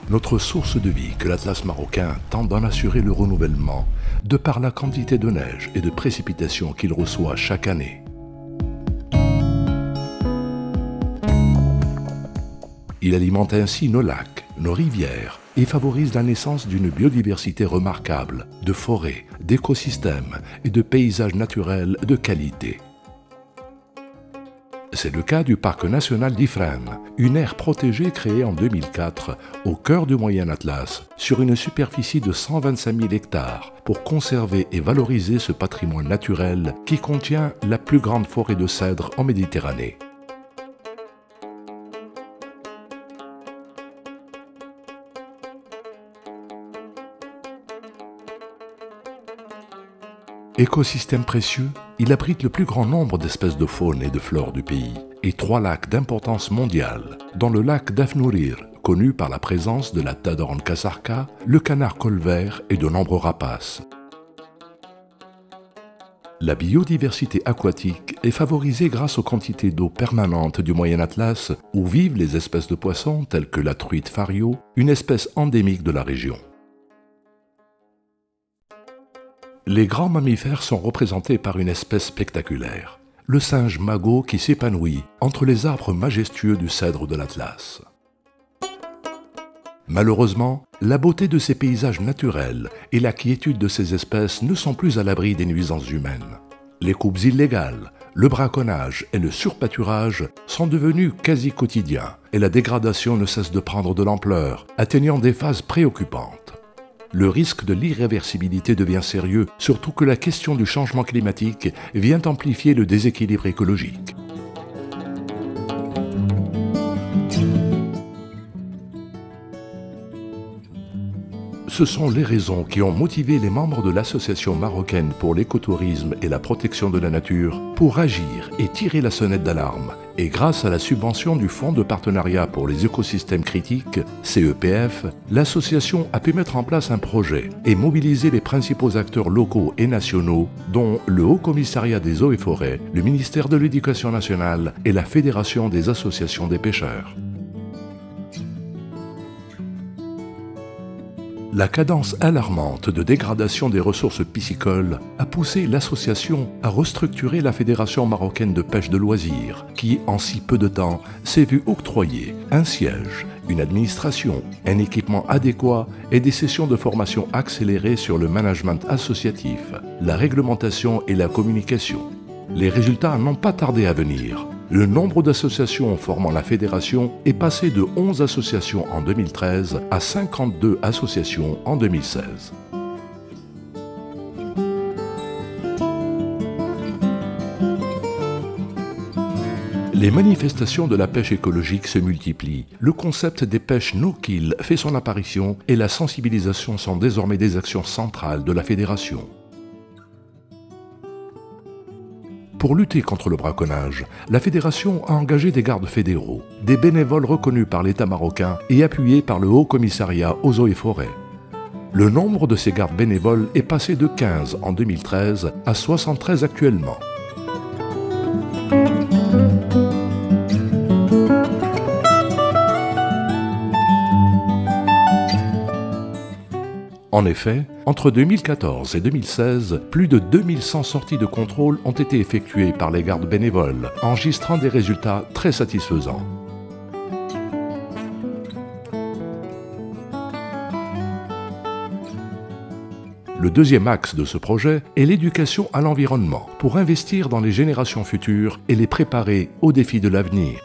notre source de vie que l'Atlas marocain tente d'en assurer le renouvellement de par la quantité de neige et de précipitations qu'il reçoit chaque année. Il alimente ainsi nos lacs, nos rivières et favorise la naissance d'une biodiversité remarquable, de forêts, d'écosystèmes et de paysages naturels de qualité. C'est le cas du parc national d'Ifrane, une aire protégée créée en 2004 au cœur du Moyen Atlas, sur une superficie de 125 000 hectares, pour conserver et valoriser ce patrimoine naturel qui contient la plus grande forêt de cèdres en Méditerranée. Écosystème précieux, il abrite le plus grand nombre d'espèces de faune et de flore du pays, et 3 lacs d'importance mondiale, dont le lac d'Afnourir, connu par la présence de la tadorne casarca, le canard colvert et de nombreux rapaces. La biodiversité aquatique est favorisée grâce aux quantités d'eau permanentes du Moyen Atlas, où vivent les espèces de poissons telles que la truite fario, une espèce endémique de la région. Les grands mammifères sont représentés par une espèce spectaculaire, le singe magot qui s'épanouit entre les arbres majestueux du cèdre de l'Atlas. Malheureusement, la beauté de ces paysages naturels et la quiétude de ces espèces ne sont plus à l'abri des nuisances humaines. Les coupes illégales, le braconnage et le surpâturage sont devenus quasi quotidiens et la dégradation ne cesse de prendre de l'ampleur, atteignant des phases préoccupantes. Le risque de l'irréversibilité devient sérieux, surtout que la question du changement climatique vient amplifier le déséquilibre écologique. Ce sont les raisons qui ont motivé les membres de l'Association marocaine pour l'écotourisme et la protection de la nature pour agir et tirer la sonnette d'alarme. Et grâce à la subvention du Fonds de partenariat pour les écosystèmes critiques, CEPF, l'association a pu mettre en place un projet et mobiliser les principaux acteurs locaux et nationaux, dont le Haut Commissariat des eaux et forêts, le ministère de l'Éducation nationale et la Fédération des associations des pêcheurs. La cadence alarmante de dégradation des ressources piscicoles a poussé l'association à restructurer la Fédération marocaine de pêche de loisirs, qui, en si peu de temps, s'est vue octroyer un siège, une administration, un équipement adéquat et des sessions de formation accélérées sur le management associatif, la réglementation et la communication. Les résultats n'ont pas tardé à venir. Le nombre d'associations formant la fédération est passé de 11 associations en 2013 à 52 associations en 2016. Les manifestations de la pêche écologique se multiplient. Le concept des pêches no-kill fait son apparition et la sensibilisation sont désormais des actions centrales de la fédération. Pour lutter contre le braconnage, la Fédération a engagé des gardes fédéraux, des bénévoles reconnus par l'État marocain et appuyés par le Haut Commissariat aux eaux et forêts. Le nombre de ces gardes bénévoles est passé de 15 en 2013 à 73 actuellement. En effet, entre 2014 et 2016, plus de 2100 sorties de contrôle ont été effectuées par les gardes bénévoles, enregistrant des résultats très satisfaisants. Le deuxième axe de ce projet est l'éducation à l'environnement, pour investir dans les générations futures et les préparer aux défis de l'avenir.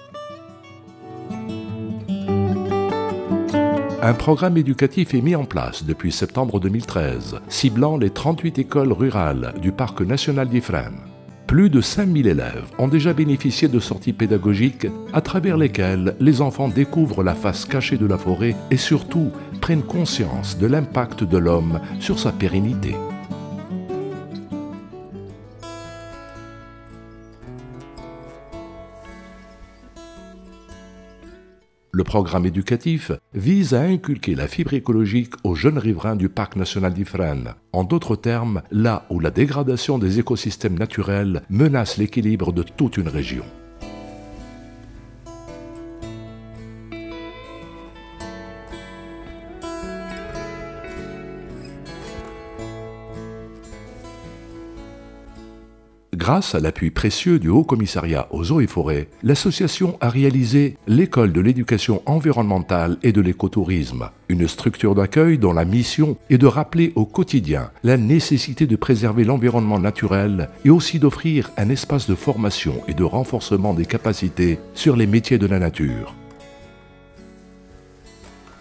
Un programme éducatif est mis en place depuis septembre 2013, ciblant les 38 écoles rurales du parc national d'Ifrane. Plus de 5000 élèves ont déjà bénéficié de sorties pédagogiques à travers lesquelles les enfants découvrent la face cachée de la forêt et surtout prennent conscience de l'impact de l'homme sur sa pérennité. Le programme éducatif vise à inculquer la fibre écologique aux jeunes riverains du parc national d'Ifrane. En d'autres termes, là où la dégradation des écosystèmes naturels menace l'équilibre de toute une région. Grâce à l'appui précieux du Haut Commissariat aux eaux et forêts, l'association a réalisé l'École de l'éducation environnementale et de l'écotourisme, une structure d'accueil dont la mission est de rappeler au quotidien la nécessité de préserver l'environnement naturel et aussi d'offrir un espace de formation et de renforcement des capacités sur les métiers de la nature.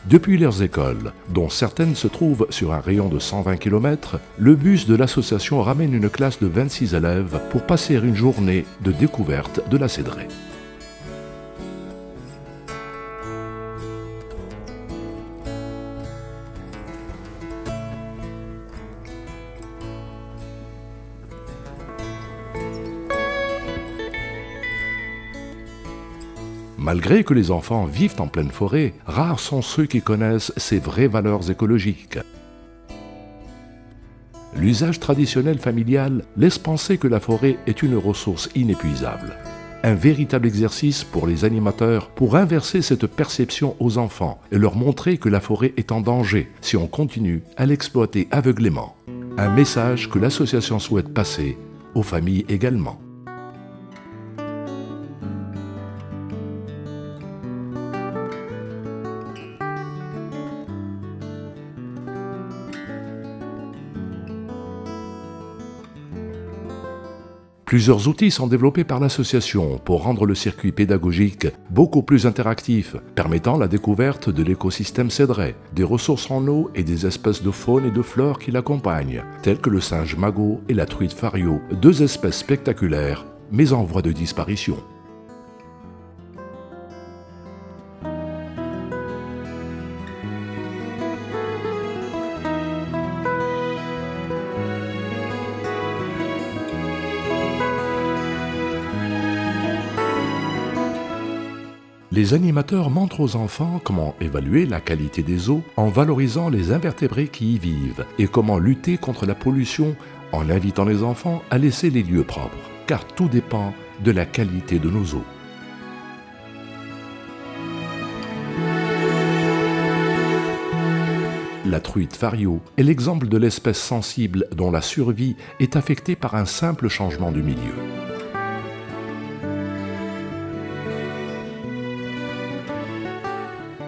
Depuis leurs écoles, dont certaines se trouvent sur un rayon de 120 km, le bus de l'association ramène une classe de 26 élèves pour passer une journée de découverte de la cédraie. Malgré que les enfants vivent en pleine forêt, rares sont ceux qui connaissent ses vraies valeurs écologiques. L'usage traditionnel familial laisse penser que la forêt est une ressource inépuisable. Un véritable exercice pour les animateurs pour inverser cette perception aux enfants et leur montrer que la forêt est en danger si on continue à l'exploiter aveuglément. Un message que l'association souhaite passer aux familles également. Plusieurs outils sont développés par l'association pour rendre le circuit pédagogique beaucoup plus interactif, permettant la découverte de l'écosystème cédré, des ressources en eau et des espèces de faune et de flore qui l'accompagnent, telles que le singe magot et la truite fario, deux espèces spectaculaires mais en voie de disparition. Les animateurs montrent aux enfants comment évaluer la qualité des eaux en valorisant les invertébrés qui y vivent et comment lutter contre la pollution en invitant les enfants à laisser les lieux propres, car tout dépend de la qualité de nos eaux. La truite fario est l'exemple de l'espèce sensible dont la survie est affectée par un simple changement du milieu.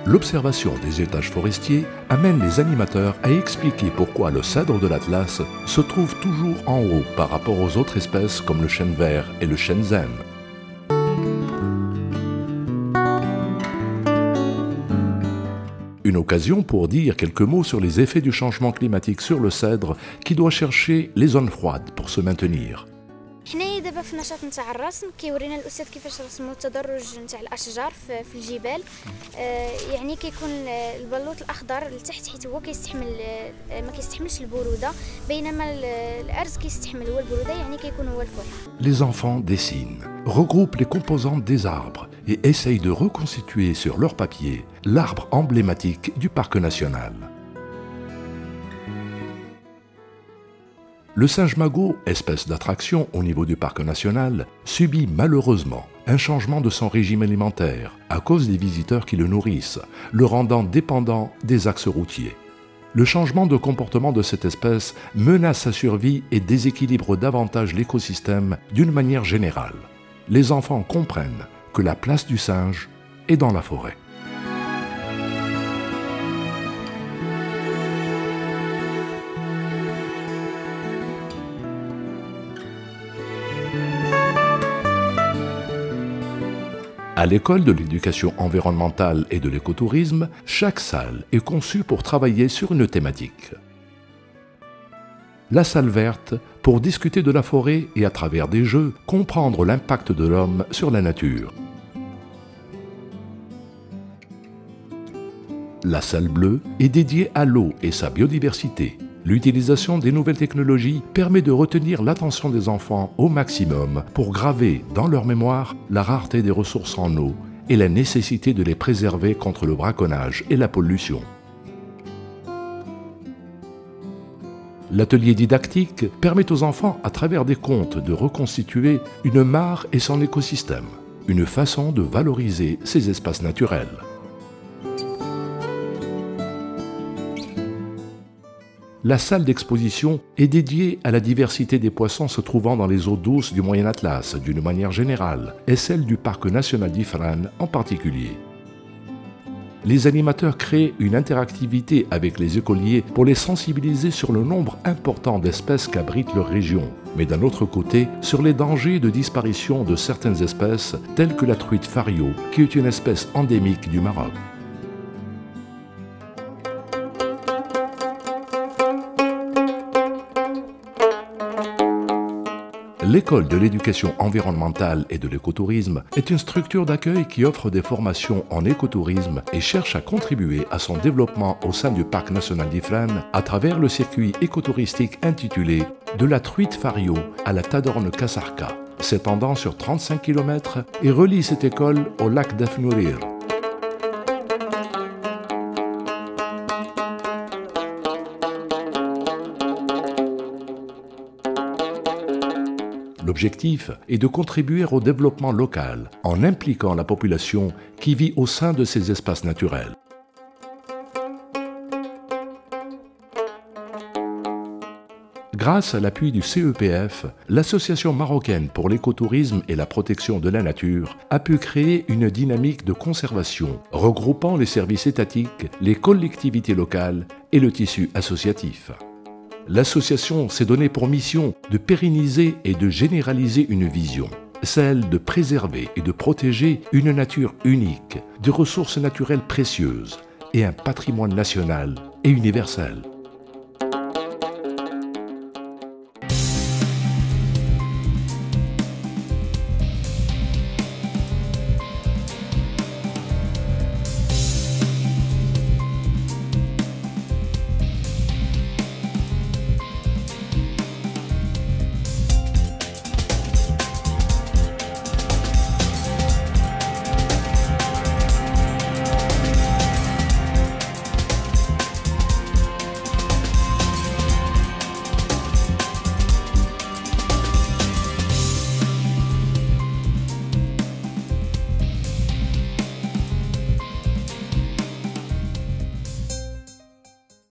L'observation des étages forestiers amène les animateurs à expliquer pourquoi le cèdre de l'Atlas se trouve toujours en haut par rapport aux autres espèces comme le chêne vert et le chêne zen. Une occasion pour dire quelques mots sur les effets du changement climatique sur le cèdre qui doit chercher les zones froides pour se maintenir. حنايا دابا في النشاط نتاع الرسم كيورينا الاستاذ كيفاش رسموا التدرج نتاع الاشجار في الجبال. يعني كيكون البلوط الاخضر لتحت حيت هو كيستحمل ما كيستحملش البروده بينما الارز كيستحمل هو البروده يعني كيكون هو الفل. Les enfants dessinent, regroupent les composantes des arbres et essayent de reconstituer sur leur papier l'arbre emblématique du parc national. Le singe magot, espèce d'attraction au niveau du parc national, subit malheureusement un changement de son régime alimentaire à cause des visiteurs qui le nourrissent, le rendant dépendant des axes routiers. Le changement de comportement de cette espèce menace sa survie et déséquilibre davantage l'écosystème d'une manière générale. Les enfants comprennent que la place du singe est dans la forêt. À l'école de l'éducation environnementale et de l'écotourisme, chaque salle est conçue pour travailler sur une thématique. La salle verte, pour discuter de la forêt et à travers des jeux, comprendre l'impact de l'homme sur la nature. La salle bleue est dédiée à l'eau et sa biodiversité. L'utilisation des nouvelles technologies permet de retenir l'attention des enfants au maximum pour graver dans leur mémoire la rareté des ressources en eau et la nécessité de les préserver contre le braconnage et la pollution. L'atelier didactique permet aux enfants, à travers des contes, de reconstituer une mare et son écosystème, une façon de valoriser ces espaces naturels. La salle d'exposition est dédiée à la diversité des poissons se trouvant dans les eaux douces du Moyen Atlas d'une manière générale et celle du parc national d'Ifrane en particulier. Les animateurs créent une interactivité avec les écoliers pour les sensibiliser sur le nombre important d'espèces qu'abrite leur région, mais d'un autre côté, sur les dangers de disparition de certaines espèces, telles que la truite fario, qui est une espèce endémique du Maroc. L'école de l'éducation environnementale et de l'écotourisme est une structure d'accueil qui offre des formations en écotourisme et cherche à contribuer à son développement au sein du parc national d'Ifrane à travers le circuit écotouristique intitulé « De la truite fario à la Tadorne Kasarka », s'étendant sur 35 km et relie cette école au lac d'Afnourir. L'objectif est de contribuer au développement local en impliquant la population qui vit au sein de ces espaces naturels. Grâce à l'appui du CEPF, l'Association marocaine pour l'écotourisme et la protection de la nature a pu créer une dynamique de conservation regroupant les services étatiques, les collectivités locales et le tissu associatif. L'association s'est donnée pour mission de pérenniser et de généraliser une vision, celle de préserver et de protéger une nature unique, des ressources naturelles précieuses et un patrimoine national et universel.